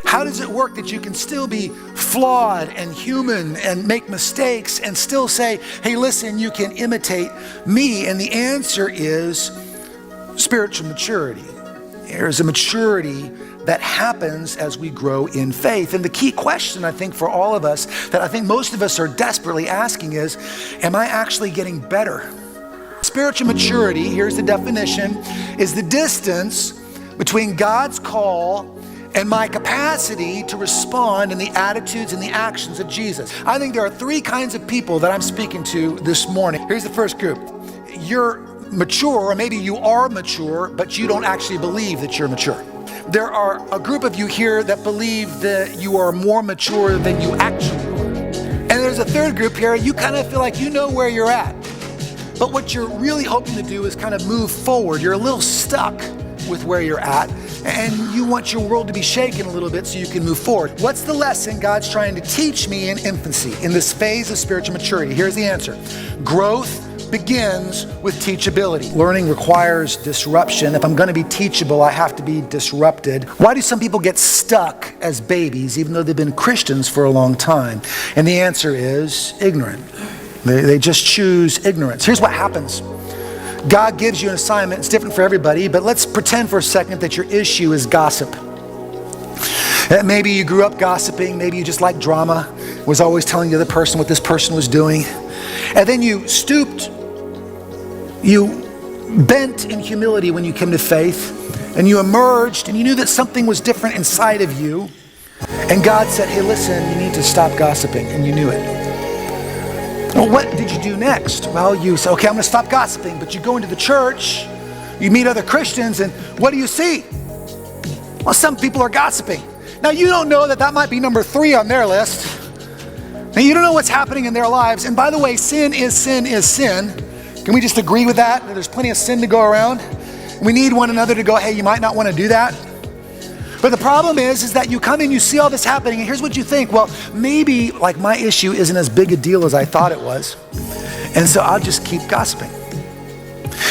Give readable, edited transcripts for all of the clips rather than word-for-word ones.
How does it work that you can still be flawed and human and make mistakes and still say, hey, listen, you can imitate me? And the answer is spiritual maturity. There's a maturity that happens as we grow in faith. And the key question, I think, for all of us, that I think most of us are desperately asking is, am I actually getting better? Spiritual maturity, here's the definition, is the distance between God's call and my capacity to respond in the attitudes and the actions of Jesus. I think there are three kinds of people that I'm speaking to this morning. Here's the first group. You're mature, or maybe you are mature, but you don't actually believe that you're mature. There are a group of you here that believe that you are more mature than you actually are. And there's a third group here, you kind of feel like you know where you're at. But what you're really hoping to do is kind of move forward. You're a little stuck with where you're at, and you want your world to be shaken a little bit so you can move forward. What's the lesson God's trying to teach me in infancy, in this phase of spiritual maturity? Here's the answer. Growth begins with teachability. Learning requires disruption. If I'm going to be teachable, I have to be disrupted. Why do some people get stuck as babies, even though they've been Christians for a long time? And the answer is ignorant. They just choose ignorance. Here's what happens. God gives you an assignment. It's different for everybody, but let's pretend for a second that your issue is gossip. Maybe you grew up gossiping. Maybe you just like drama, was always telling the other person what this person was doing. And then you stooped, you bent in humility when you came to faith, and you emerged, and you knew that something was different inside of you. And God said, hey, listen, you need to stop gossiping, and you knew it. Well, what did you do next? Well, you say, okay, I'm going to stop gossiping. But you go into the church, you meet other Christians, and what do you see? Well, some people are gossiping. Now, you don't know that might be number 3 on their list. Now, you don't know what's happening in their lives. And by the way, sin is sin is sin. Can we just agree with that? There's plenty of sin to go around. We need one another to go, hey, you might not want to do that. But the problem is that you come in, you see all this happening, and here's what you think. Well, maybe like my issue isn't as big a deal as I thought it was. And so I'll just keep gossiping.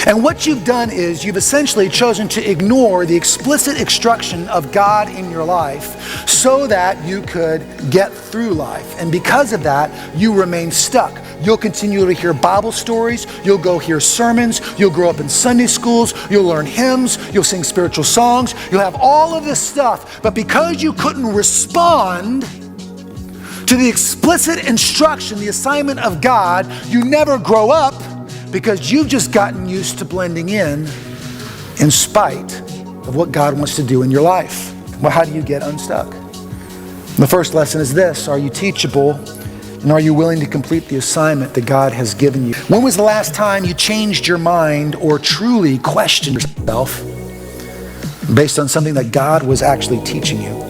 And what you've done is you've essentially chosen to ignore the explicit instruction of God in your life so that you could get through life. And because of that, you remain stuck. You'll continue to hear Bible stories, you'll go hear sermons, you'll grow up in Sunday schools, you'll learn hymns, you'll sing spiritual songs, you'll have all of this stuff, but because you couldn't respond to the explicit instruction, the assignment of God, you never grow up because you've just gotten used to blending in spite of what God wants to do in your life. Well, how do you get unstuck? The first lesson is this: are you teachable? And are you willing to complete the assignment that God has given you? When was the last time you changed your mind or truly questioned yourself based on something that God was actually teaching you?